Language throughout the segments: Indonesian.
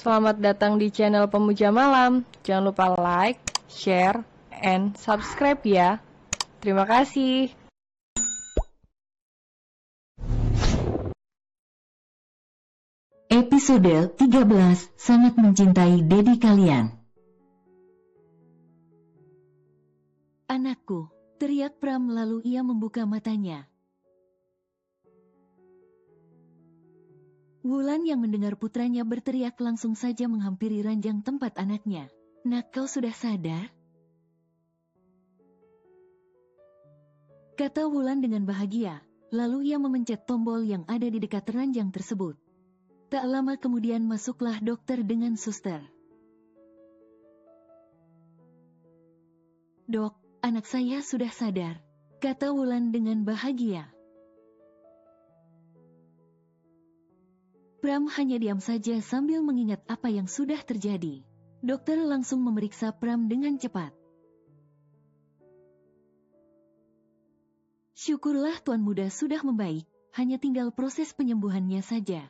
Selamat datang di channel Pemuja Malam. Jangan lupa like, share, and subscribe ya. Terima kasih. Episode 13, Sangat Mencintai Dedi Kalian. Anakku, teriak Pram lalu ia membuka matanya. Wulan yang mendengar putranya berteriak langsung saja menghampiri ranjang tempat anaknya. Nak, kau sudah sadar? Kata Wulan dengan bahagia, lalu ia memencet tombol yang ada di dekat ranjang tersebut. Tak lama kemudian masuklah dokter dengan suster. Dok, anak saya sudah sadar, kata Wulan dengan bahagia. Pram hanya diam saja sambil mengingat apa yang sudah terjadi. Dokter langsung memeriksa Pram dengan cepat. Syukurlah Tuan Muda sudah membaik, hanya tinggal proses penyembuhannya saja,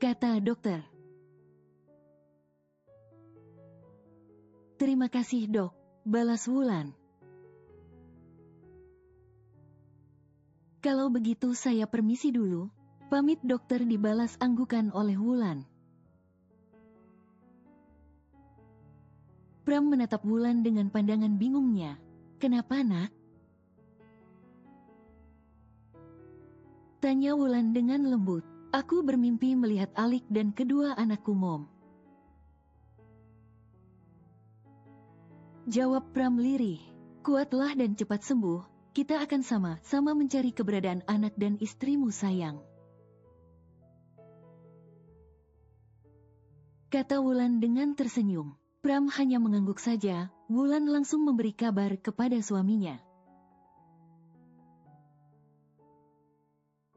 kata dokter. Terima kasih dok, balas Wulan. Kalau begitu saya permisi dulu. Pamit dokter, dibalas anggukan oleh Wulan. Pram menatap Wulan dengan pandangan bingungnya. Kenapa nak? Tanya Wulan dengan lembut. Aku bermimpi melihat Alik dan kedua anakku Mom. Jawab Pram lirih. Kuatlah dan cepat sembuh, kita akan sama-sama mencari keberadaan anak dan istrimu sayang, kata Wulan dengan tersenyum. Pram hanya mengangguk saja. Wulan langsung memberi kabar kepada suaminya.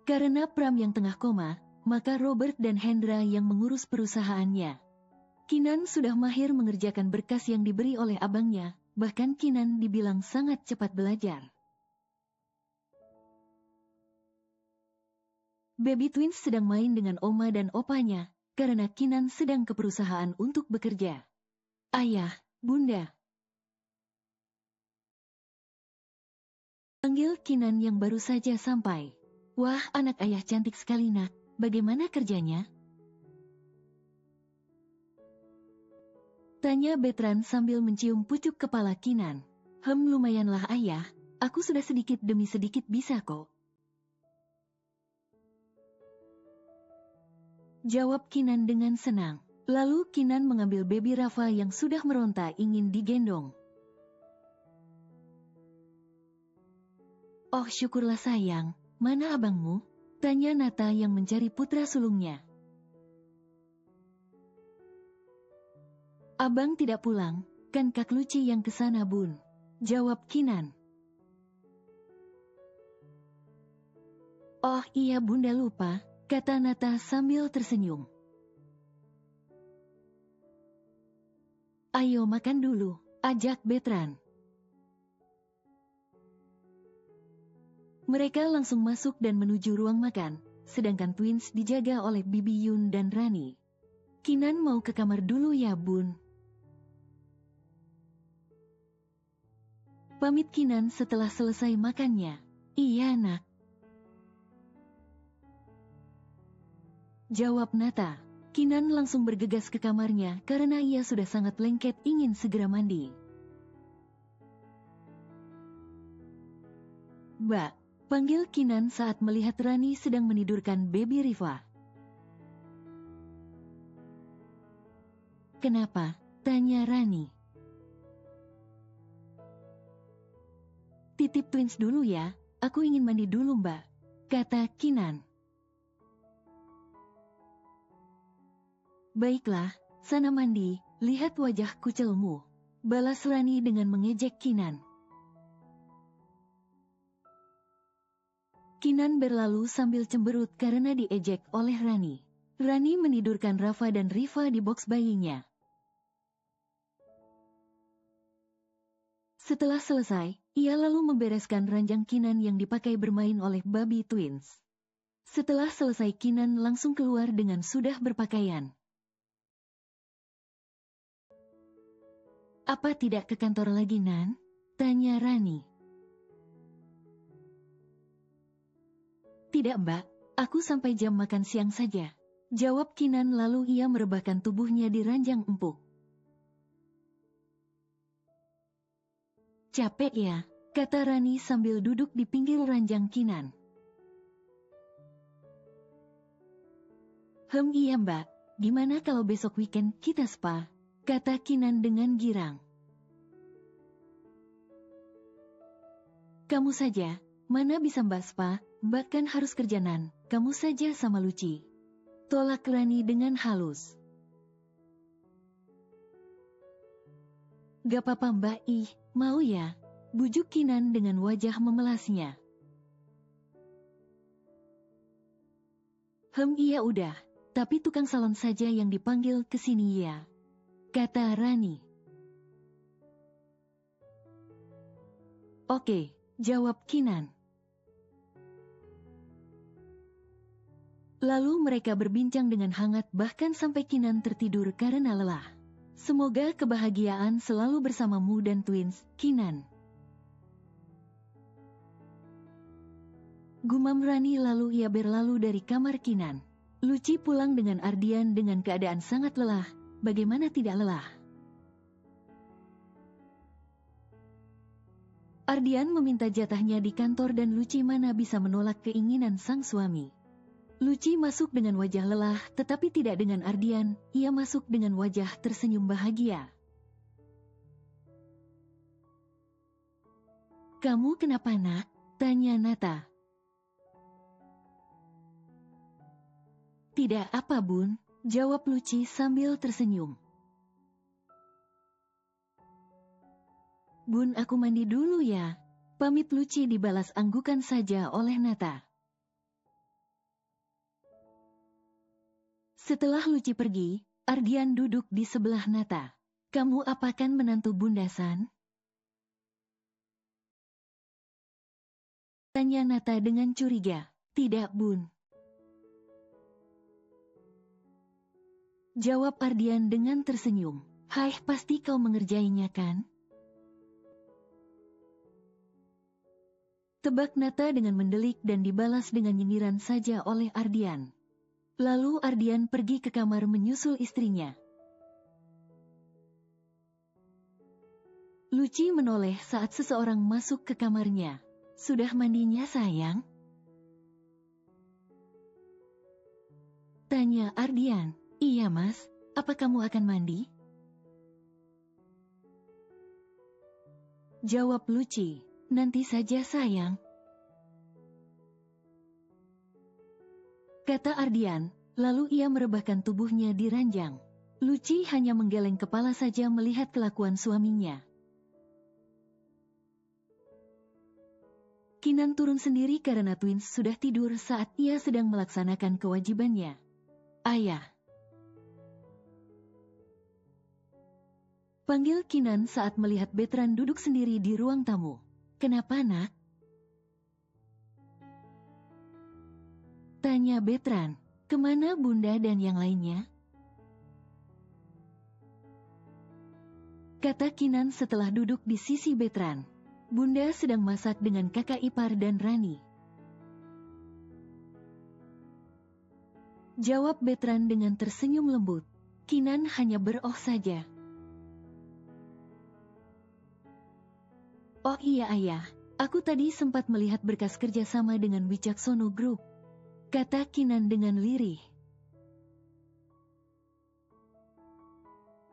Karena Pram yang tengah koma, maka Robert dan Hendra yang mengurus perusahaannya. Kinan sudah mahir mengerjakan berkas yang diberi oleh abangnya, bahkan Kinan dibilang sangat cepat belajar. Baby Twins sedang main dengan oma dan opanya, karena Kinan sedang ke perusahaan untuk bekerja. Ayah, Bunda, panggil Kinan yang baru saja sampai. Wah, anak ayah cantik sekali nak, bagaimana kerjanya? Tanya Betran sambil mencium pucuk kepala Kinan. Lumayanlah ayah, aku sudah sedikit demi sedikit bisa kok, jawab Kinan dengan senang. Lalu Kinan mengambil baby Rafa yang sudah meronta ingin digendong. Oh syukurlah sayang, mana abangmu? Tanya Nata yang mencari putra sulungnya. Abang tidak pulang, kan Kak Luci yang kesana bun, jawab Kinan. Oh iya bunda lupa, kata Nata sambil tersenyum. Ayo makan dulu, ajak Betran. Mereka langsung masuk dan menuju ruang makan, sedangkan Twins dijaga oleh Bibi Yun dan Rani. Kinan mau ke kamar dulu ya bun, pamit Kinan setelah selesai makannya. Iya nak, jawab Nata. Kinan langsung bergegas ke kamarnya karena ia sudah sangat lengket ingin segera mandi. Mbak, panggil Kinan saat melihat Rani sedang menidurkan baby Riva. Kenapa? Tanya Rani. Titip Twins dulu ya, aku ingin mandi dulu mbak, kata Kinan. Baiklah, sana mandi, lihat wajah kucelmu, balas Rani dengan mengejek Kinan. Kinan berlalu sambil cemberut karena diejek oleh Rani. Rani menidurkan Rafa dan Riva di box bayinya. Setelah selesai, ia lalu membereskan ranjang Kinan yang dipakai bermain oleh baby Twins. Setelah selesai Kinan langsung keluar dengan sudah berpakaian. Apa tidak ke kantor lagi, Nan? Tanya Rani. Tidak, Mbak. Aku sampai jam makan siang saja. Jawab Kinan lalu ia merebahkan tubuhnya di ranjang empuk. Capek ya, kata Rani sambil duduk di pinggir ranjang Kinan. Iya Mbak, gimana kalau besok weekend kita spa? Kata Kinan dengan girang. Kamu saja, mana bisa Mbak spa, Mbak kan harus kerja Nan, kamu saja sama Luci. Tolak Rani dengan halus. Gak apa-apa Mbak, mau ya? Bujuk Kinan dengan wajah memelasnya. Iya udah, tapi tukang salon saja yang dipanggil ke sini ya. Kata Rani. Oke, jawab Kinan. Lalu mereka berbincang dengan hangat bahkan sampai Kinan tertidur karena lelah. Semoga kebahagiaan selalu bersamamu dan twins, Kinan. Gumam Rani lalu ia berlalu dari kamar Kinan. Luci pulang dengan Ardian dengan keadaan sangat lelah, bagaimana tidak lelah? Ardian meminta jatahnya di kantor dan Luci mana bisa menolak keinginan sang suami. Luci masuk dengan wajah lelah tetapi tidak dengan Ardian, ia masuk dengan wajah tersenyum bahagia. Kamu kenapa nak? Tanya Nata. Tidak apa bun, jawab Luci sambil tersenyum. Bun aku mandi dulu ya. Pamit Luci dibalas anggukan saja oleh Nata. Setelah Luci pergi, Ardian duduk di sebelah Nata. Kamu apakan menantu Bunda San? Tanya Nata dengan curiga. Tidak bun. Jawab Ardian dengan tersenyum. Hai pasti kau mengerjainya kan? Tebak Nata dengan mendelik dan dibalas dengan nyinyiran saja oleh Ardian. Lalu Ardian pergi ke kamar menyusul istrinya. Luci menoleh saat seseorang masuk ke kamarnya. Sudah mandinya sayang? Tanya Ardian. Iya mas, apa kamu akan mandi? Jawab Luci. Nanti saja sayang. Kata Ardian, lalu ia merebahkan tubuhnya di ranjang. Luci hanya menggeleng kepala saja melihat kelakuan suaminya. Kinan turun sendiri karena twins sudah tidur saat ia sedang melaksanakan kewajibannya. Ayah. Panggil Kinan saat melihat Betran duduk sendiri di ruang tamu. Kenapa nak? Tanya Betran, kemana bunda dan yang lainnya? Kata Kinan setelah duduk di sisi Betran. Bunda sedang masak dengan kakak ipar dan Rani. Jawab Betran dengan tersenyum lembut. Kinan hanya beroh saja. Oh iya ayah, aku tadi sempat melihat berkas kerjasama dengan Wicaksono Group. Kata Kinan dengan lirih.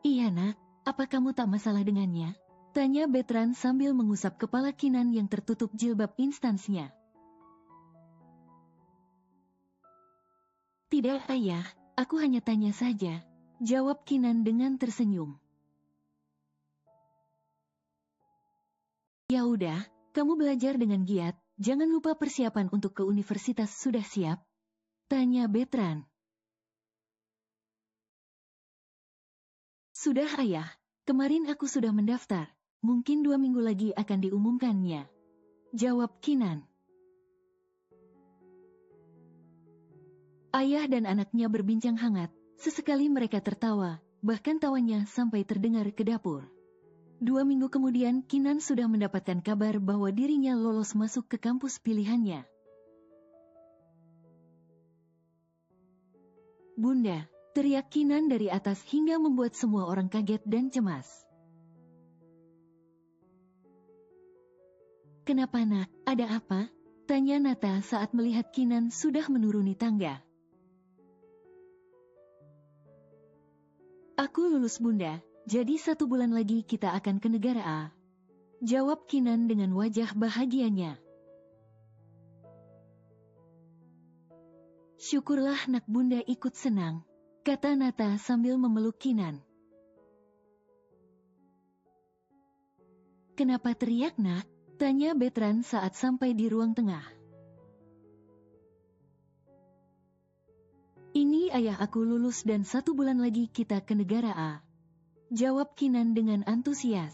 Iya nak, apa kamu tak masalah dengannya? Tanya Betran sambil mengusap kepala Kinan yang tertutup jilbab instansnya. Tidak ayah, aku hanya tanya saja. Jawab Kinan dengan tersenyum. Ya udah, kamu belajar dengan giat, jangan lupa persiapan untuk ke universitas sudah siap? Tanya Betran. Sudah ayah, kemarin aku sudah mendaftar, mungkin 2 minggu lagi akan diumumkannya. Jawab Kinan. Ayah dan anaknya berbincang hangat, sesekali mereka tertawa, bahkan tawanya sampai terdengar ke dapur. 2 minggu kemudian Kinan sudah mendapatkan kabar bahwa dirinya lolos masuk ke kampus pilihannya. "Bunda," teriak Kinan dari atas hingga membuat semua orang kaget dan cemas. "Kenapa nak, ada apa?" tanya Nata saat melihat Kinan sudah menuruni tangga. "Aku lulus Bunda, jadi 1 bulan lagi kita akan ke negara A," jawab Kinan dengan wajah bahagianya. "Syukurlah nak Bunda ikut senang," kata Nata sambil memeluk Kinan. "Kenapa teriak nak?" tanya Betran saat sampai di ruang tengah. "Ini ayah aku lulus dan 1 bulan lagi kita ke negara A," jawab Kinan dengan antusias.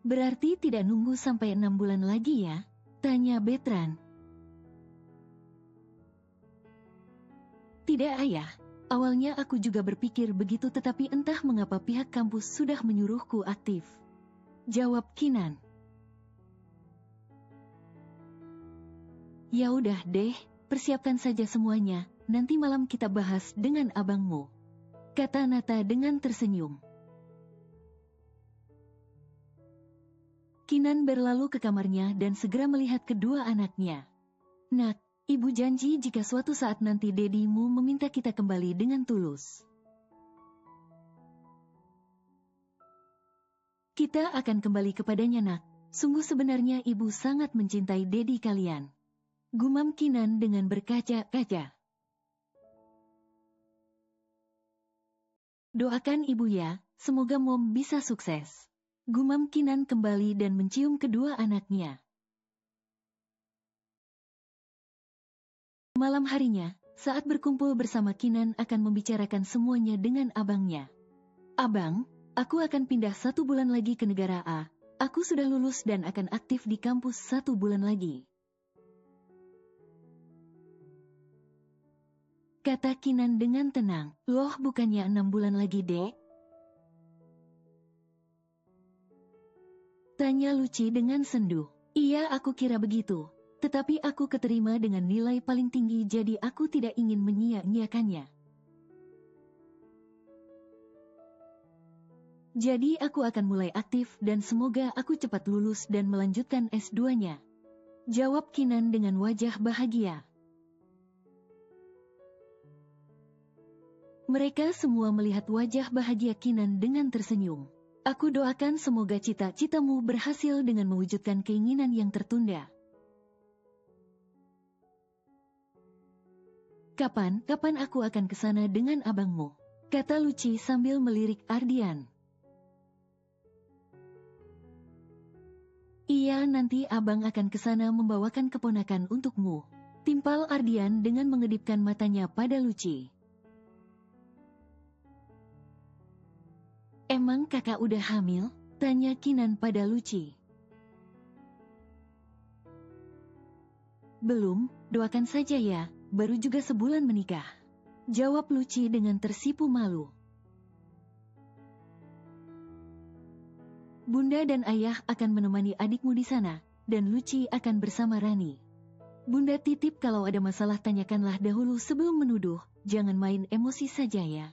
"Berarti tidak nunggu sampai 6 bulan lagi ya?" tanya Betran. "Tidak ayah, awalnya aku juga berpikir begitu tetapi entah mengapa pihak kampus sudah menyuruhku aktif," jawab Kinan. "Ya udah deh, persiapkan saja semuanya, nanti malam kita bahas dengan abangmu," kata Nata dengan tersenyum. Kinan berlalu ke kamarnya dan segera melihat kedua anaknya. "Nak, ibu janji jika suatu saat nanti dedimu meminta kita kembali dengan tulus. Kita akan kembali kepadanya nak, sungguh sebenarnya ibu sangat mencintai dedi kalian," gumam Kinan dengan berkaca-kaca. "Doakan ibu ya, semoga mom bisa sukses," gumam Kinan kembali dan mencium kedua anaknya. Malam harinya, saat berkumpul bersama Kinan akan membicarakan semuanya dengan abangnya. "Abang, aku akan pindah 1 bulan lagi ke negara A. Aku sudah lulus dan akan aktif di kampus 1 bulan lagi," kata Kinan dengan tenang. "Loh bukannya 6 bulan lagi dek?" tanya Luci dengan sendu. "Iya aku kira begitu, tetapi aku keterima dengan nilai paling tinggi jadi aku tidak ingin menyia-nyiakannya. Jadi aku akan mulai aktif dan semoga aku cepat lulus dan melanjutkan S2-nya," jawab Kinan dengan wajah bahagia. Mereka semua melihat wajah bahagia Kinan dengan tersenyum. "Aku doakan semoga cita-citamu berhasil dengan mewujudkan keinginan yang tertunda." Kapan aku akan ke sana dengan abangmu?" kata Luci sambil melirik Ardian. "Iya nanti abang akan ke sana membawakan keponakan untukmu," timpal Ardian dengan mengedipkan matanya pada Luci. "Emang kakak udah hamil?" tanya Kinan pada Luci. "Belum, doakan saja ya, baru juga sebulan menikah," jawab Luci dengan tersipu malu. "Bunda dan ayah akan menemani adikmu di sana, dan Luci akan bersama Rani. Bunda titip kalau ada masalah tanyakanlah dahulu sebelum menuduh, jangan main emosi saja ya,"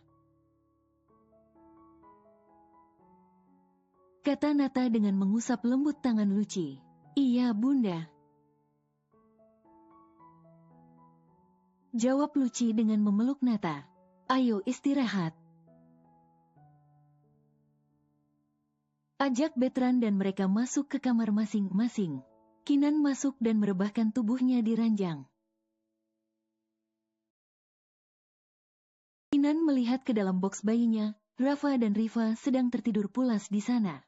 kata Nata dengan mengusap lembut tangan Luci. "Iya Bunda," jawab Luci dengan memeluk Nata. "Ayo istirahat," ajak Betran dan mereka masuk ke kamar masing-masing. Kinan masuk dan merebahkan tubuhnya di ranjang. Kinan melihat ke dalam boks bayinya, Rafa dan Riva sedang tertidur pulas di sana.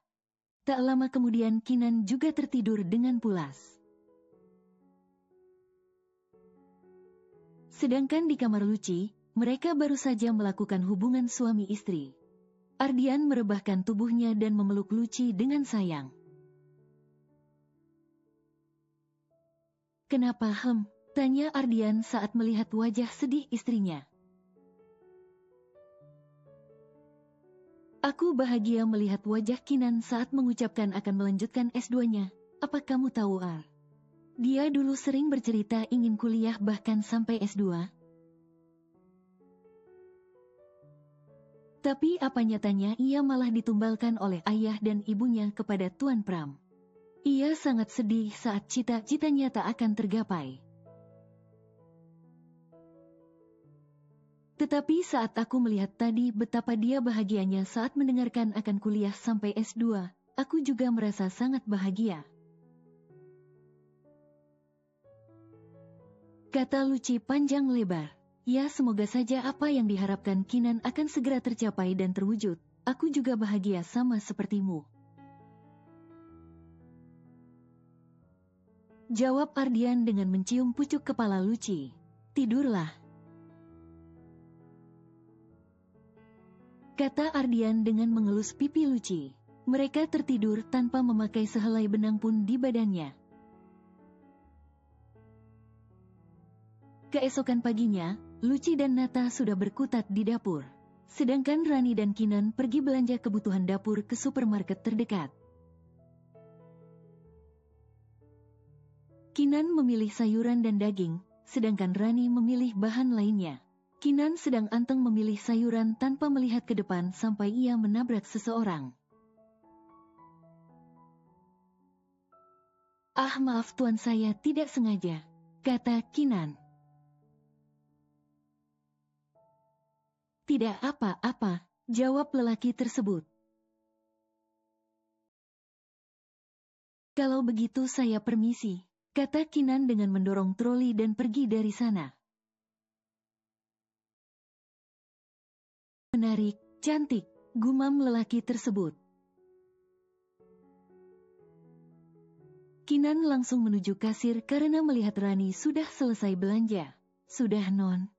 Tak lama kemudian Kinan juga tertidur dengan pulas. Sedangkan di kamar Luci, mereka baru saja melakukan hubungan suami istri. Ardian merebahkan tubuhnya dan memeluk Luci dengan sayang. "Kenapa tanya Ardian saat melihat wajah sedih istrinya. Aku bahagia melihat wajah Kinan saat mengucapkan akan melanjutkan S2-nya. Apa kamu tahu, Ar? Dia dulu sering bercerita ingin kuliah bahkan sampai S2. Tapi apa nyatanya ia malah ditumbalkan oleh ayah dan ibunya kepada Tuan Pram. Ia sangat sedih saat cita-citanya tak akan tergapai. Tetapi saat aku melihat tadi betapa dia bahagianya saat mendengarkan akan kuliah sampai S2, aku juga merasa sangat bahagia. Kata Luci panjang lebar. Ya, semoga saja apa yang diharapkan Kinan akan segera tercapai dan terwujud. Aku juga bahagia sama sepertimu. Jawab Ardian dengan mencium pucuk kepala Luci. Tidurlah. Kata Ardian dengan mengelus pipi Luci. Mereka tertidur tanpa memakai sehelai benang pun di badannya. Keesokan paginya, Luci dan Nata sudah berkutat di dapur. Sedangkan Rani dan Kinan pergi belanja kebutuhan dapur ke supermarket terdekat. Kinan memilih sayuran dan daging, sedangkan Rani memilih bahan lainnya. Kinan sedang anteng memilih sayuran tanpa melihat ke depan sampai ia menabrak seseorang. Ah, maaf tuan, saya tidak sengaja, kata Kinan. Tidak apa-apa, jawab lelaki tersebut. Kalau begitu saya permisi, kata Kinan dengan mendorong troli dan pergi dari sana. Menarik, cantik, gumam lelaki tersebut. Kinan langsung menuju kasir karena melihat Rani sudah selesai belanja. Sudah, Non?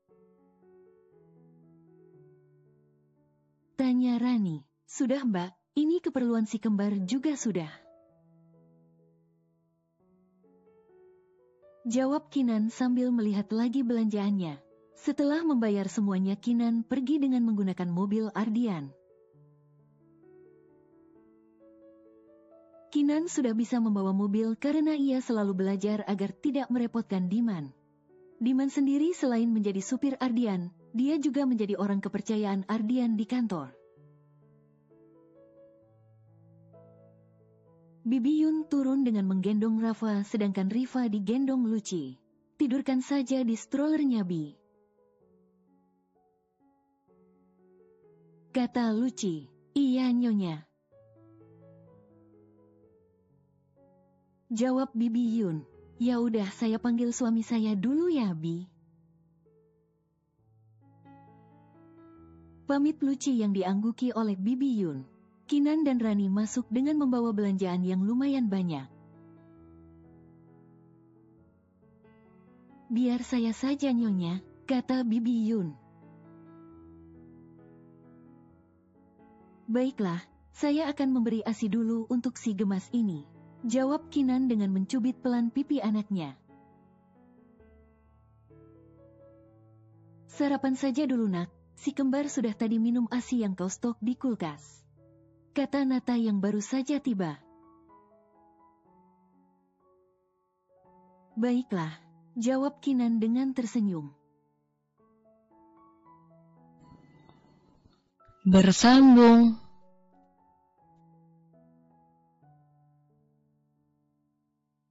Tanya Rani. Sudah, Mbak, ini keperluan si kembar juga sudah. Jawab Kinan sambil melihat lagi belanjaannya. Setelah membayar semuanya, Kinan pergi dengan menggunakan mobil Ardian. Kinan sudah bisa membawa mobil karena ia selalu belajar agar tidak merepotkan Diman. Diman sendiri selain menjadi supir Ardian, dia juga menjadi orang kepercayaan Ardian di kantor. Bibi Yun turun dengan menggendong Rafa sedangkan Riva digendong Luci. Tidurkan saja di strollernya, Bi, kata Luci. Iya, Nyonya, jawab Bibi Yun. Ya udah, saya panggil suami saya dulu ya, Bi. Pamit Luci yang diangguki oleh Bibi Yun. Kinan dan Rani masuk dengan membawa belanjaan yang lumayan banyak. Biar saya saja, Nyonya, kata Bibi Yun. Baiklah, saya akan memberi ASI dulu untuk si gemas ini, jawab Kinan dengan mencubit pelan pipi anaknya. Sarapan saja dulu, Nak, si kembar sudah tadi minum ASI yang kau stok di kulkas, kata Nata yang baru saja tiba. Baiklah, jawab Kinan dengan tersenyum. Bersambung.